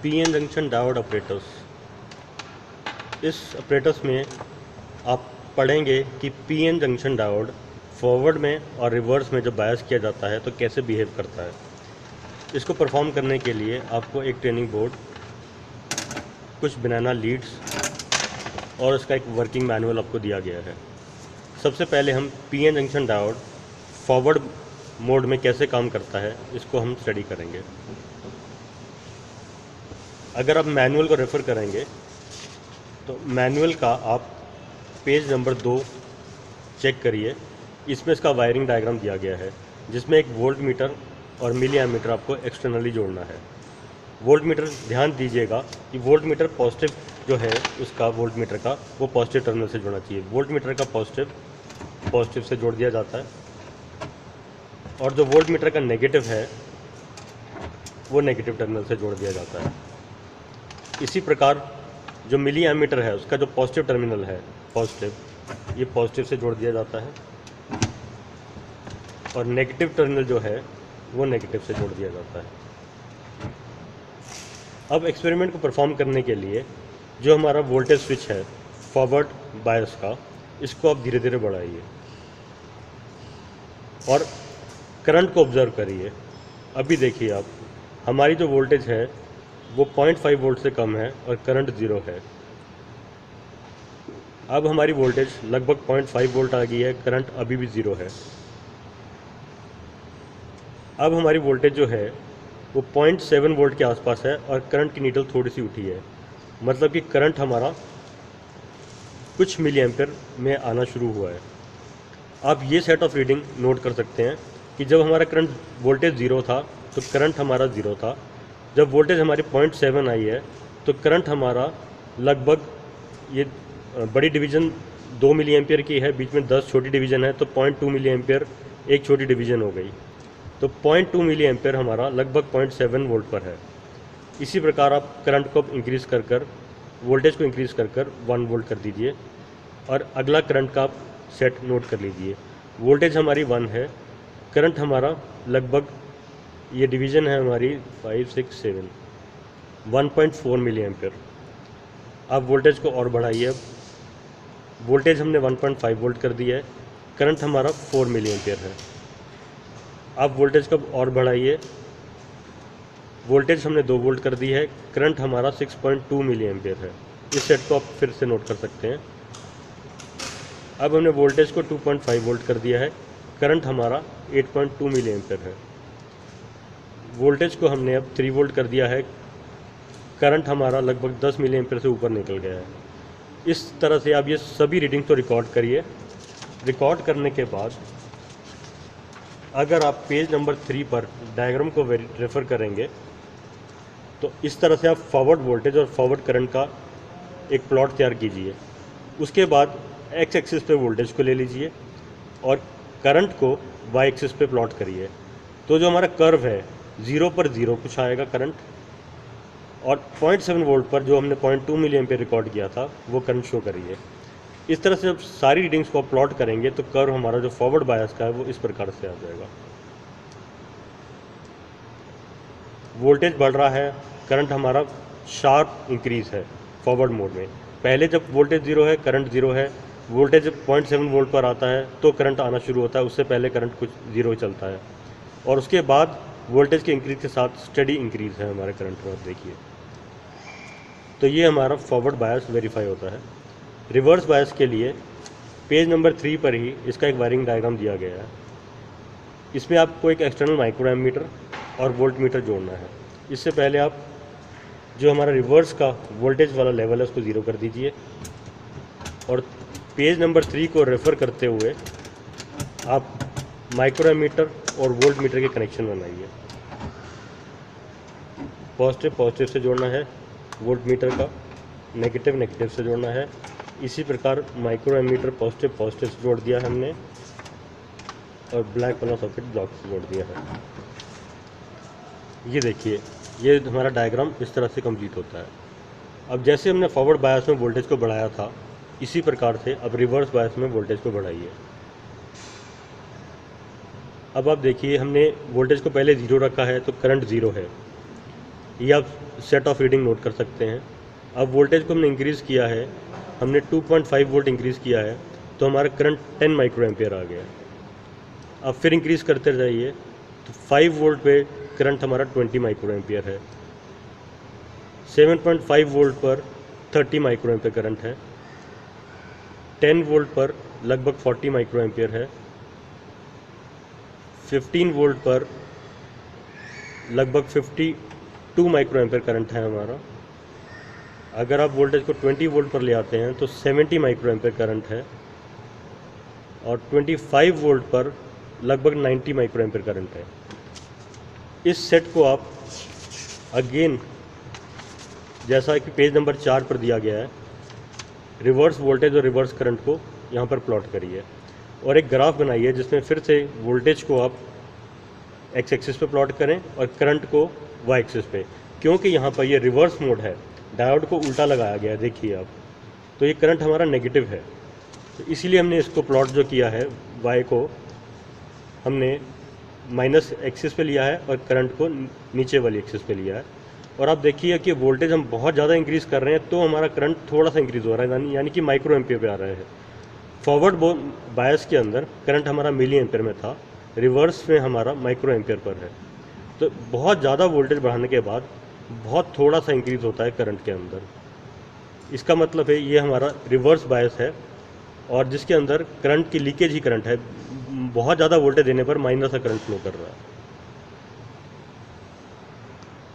PN junction diode operators. इस operators में आप पढ़ेंगे कि पीएन जंक्शन डायोड फॉरवर्ड में और रिवर्स में जब बायस किया जाता है तो कैसे बिहेव करता है। इसको परफॉर्म करने के लिए आपको एक ट्रेनिंग बोर्ड, कुछ बनाना लीड्स और इसका एक वर्किंग मैनुअल आपको दिया गया है। सबसे पहले हम PN junction diode forward mode में कैसे काम करता है इसको हम स्टडी करेंगे। अगर आप मैनुअल को रेफ़र करेंगे तो मैनुअल का आप पेज नंबर 2 चेक करिए। इसमें इसका वायरिंग डायग्राम दिया गया है जिसमें एक वोल्ट मीटर और मिली एमीटर आपको एक्सटर्नली जोड़ना है। वोल्ट मीटर, ध्यान दीजिएगा कि वोल्ट मीटर पॉजिटिव जो है उसका वोल्ट मीटर का वो पॉजिटिव टर्मिनल से जुड़ना चाहिए। वोल्ट मीटर का पॉजिटिव से जोड़ दिया जाता है और जो वोल्ट मीटर का नेगेटिव है वो नेगेटिव टर्मिनल से जोड़ दिया जाता है। इसी प्रकार जो मिली एमीटर है उसका जो पॉजिटिव टर्मिनल है पॉजिटिव, ये पॉजिटिव से जोड़ दिया जाता है और नेगेटिव टर्मिनल जो है वो नेगेटिव से जोड़ दिया जाता है। अब एक्सपेरिमेंट को परफॉर्म करने के लिए जो हमारा वोल्टेज स्विच है फॉरवर्ड बायस का, इसको आप धीरे धीरे बढ़ाइए और करंट को ऑब्जर्व करिए। अभी देखिए आप, हमारी जो वोल्टेज है वो 0.5 वोल्ट से कम है और करंट 0 है। अब हमारी वोल्टेज लगभग 0.5 वोल्ट आ गई है, करंट अभी भी 0 है। अब हमारी वोल्टेज जो है वो 0.7 वोल्ट के आसपास है और करंट की नीडल थोड़ी सी उठी है, मतलब कि करंट हमारा कुछ मिली एम्पेयर में आना शुरू हुआ है। आप ये सेट ऑफ रीडिंग नोट कर सकते हैं कि जब हमारा करंट वोल्टेज 0 था तो करंट हमारा 0 था। जब वोल्टेज हमारी 0.7 आई है तो करंट हमारा लगभग, ये बड़ी डिवीज़न 2 मिली एम्पेयर की है, बीच में 10 छोटी डिवीज़न है तो 0.2 मिली एम्पेयर एक छोटी डिवीज़न हो गई। तो 0.2 मिली एम्पेयर हमारा लगभग 0.7 वोल्ट पर है। इसी प्रकार आप करंट को इंक्रीज़ कर वोल्टेज को इंक्रीज़ कर 1 वोल्ट कर दीजिए और अगला करंट का आप सेट नोट कर लीजिए। वोल्टेज हमारी 1 है, करंट हमारा लगभग, ये डिवीज़न है हमारी 5, 6, 7, 1.4 मिली एम्पेयर। आप वोल्टेज को और बढ़ाइए। अब वोल्टेज हमने 1.5 वोल्ट कर दिया है, करंट हमारा 4 मिली एम्पेयर है। आप वोल्टेज को और बढ़ाइए। वोल्टेज हमने 2 वोल्ट कर दी है, करंट हमारा 6.2 मिली एम्पेयर है। इस सेट को आप फिर से नोट कर सकते हैं। अब हमने वोल्टेज को 2.5 वोल्ट कर दिया है, करंट हमारा 8.2 मिली एम्पेयर है। वोल्टेज को हमने अब 3 वोल्ट कर दिया है, करंट हमारा लगभग 10 मिली एम्पेयर से ऊपर निकल गया है। इस तरह से आप ये सभी रीडिंग को रिकॉर्ड करिए। रिकॉर्ड करने के बाद अगर आप पेज नंबर 3 पर डायग्राम को रेफ़र करेंगे तो इस तरह से आप फॉरवर्ड वोल्टेज और फॉरवर्ड करंट का एक प्लॉट तैयार कीजिए। उसके बाद एक्स एक्सिस पे वोल्टेज को ले लीजिए और करंट को वाई एक्सिस पे प्लॉट करिए। तो जो हमारा कर्व है 0 पर 0 कुछ आएगा करंट, और 0.7 वोल्ट पर जो हमने 0.2 मिली एम्पेयर रिकॉर्ड किया था वो करंट शो करिए। इस तरह से जब सारी रीडिंग्स को आप प्लॉट करेंगे तो कर्व हमारा जो फॉरवर्ड बायस का है वो इस प्रकार से आ जाएगा। वोल्टेज बढ़ रहा है, करंट हमारा शार्प इंक्रीज है फॉरवर्ड मोड में। पहले जब वोल्टेज 0 है, करंट 0 है, वोल्टेज जब 0.7 वोल्ट पर आता है तो करंट आना शुरू होता है, उससे पहले करंट कुछ 0 चलता है और उसके बाद वोल्टेज के इंक्रीज के साथ स्टडी इंक्रीज है हमारे करंट में। देखिए, तो ये हमारा फॉरवर्ड बायस वेरीफाई होता है। रिवर्स बायस के लिए पेज नंबर 3 पर ही इसका एक वायरिंग डायग्राम दिया गया है। इसमें आपको एक एक्सटर्नल माइक्रो एमीटर और वोल्ट मीटर जोड़ना है। इससे पहले आप जो हमारा रिवर्स का वोल्टेज वाला लेवल है उसको 0 कर दीजिए और पेज नंबर 3 को रेफ़र करते हुए आप माइक्रो एमीटर और वोल्ट मीटर के कनेक्शन बनाइए। पॉजिटिव से जोड़ना है वोल्ट मीटर का, नेगेटिव से जोड़ना है। इसी प्रकार माइक्रो एमीटर पॉजिटिव से जोड़ दिया हमने और ब्लैक वाला सॉकेट ब्लॉक से जोड़ दिया है। ये देखिए, ये हमारा डायग्राम इस तरह से कंप्लीट होता है। अब जैसे हमने फॉरवर्ड बायस में वोल्टेज को बढ़ाया था, इसी प्रकार से अब रिवर्स बायस में वोल्टेज को बढ़ाइए। अब आप देखिए, हमने वोल्टेज को पहले 0 रखा है तो करंट 0 है। ये आप सेट ऑफ रीडिंग नोट कर सकते हैं। अब वोल्टेज को हमने इंक्रीज़ किया है, हमने 2.5 वोल्ट इंक्रीज़ किया है, तो हमारा करंट 10 माइक्रो एम्पियर आ गया। अब फिर इंक्रीज़ करते जाइए तो 5 वोल्ट पे करंट हमारा 20 माइक्रो एम्पियर है, 7.5 वोल्ट पर 30 माइक्रो एम्पियर करंट है, 10 वोल्ट पर लगभग 40 माइक्रो एम्पियर है, 15 वोल्ट पर लगभग 52 माइक्रो एम्पियर करंट है हमारा। अगर आप वोल्टेज को 20 वोल्ट पर ले आते हैं तो 70 माइक्रो एम्पियर करंट है, और 25 वोल्ट पर लगभग 90 माइक्रो एम्पियर करंट है। इस सेट को आप अगेन जैसा कि पेज नंबर 4 पर दिया गया है, रिवर्स वोल्टेज और रिवर्स करंट को यहाँ पर प्लॉट करिए और एक ग्राफ बनाइए जिसमें फिर से वोल्टेज को आप एक्स एक्सिस पे प्लॉट करें और करंट को वाई एक्सिस पे, क्योंकि यहाँ पर ये रिवर्स मोड है, डायोड को उल्टा लगाया गया है, देखिए आप, तो ये करंट हमारा नेगेटिव है, तो इसीलिए हमने इसको प्लॉट जो किया है वाई को हमने माइनस एक्सिस पे लिया है और करंट को नीचे वाली एक्सिस पे लिया है। और आप देखिए कि वोल्टेज हम बहुत ज़्यादा इंक्रीज़ कर रहे हैं तो हमारा करंट थोड़ा सा इंक्रीज़ हो रहा है, यानी कि माइक्रो एम्पियर पे आ रहा है। फॉरवर्ड बायस के अंदर करंट हमारा मिली एम्पियर में था, रिवर्स में हमारा माइक्रो एम्पियर पर है। तो बहुत ज़्यादा वोल्टेज बढ़ाने के बाद बहुत थोड़ा सा इंक्रीज़ होता है करंट के अंदर। इसका मतलब है ये हमारा रिवर्स बायस है और जिसके अंदर करंट की लीकेज ही करंट है, बहुत ज़्यादा वोल्टेज देने पर माइनस का करंट फ्लो कर रहा है।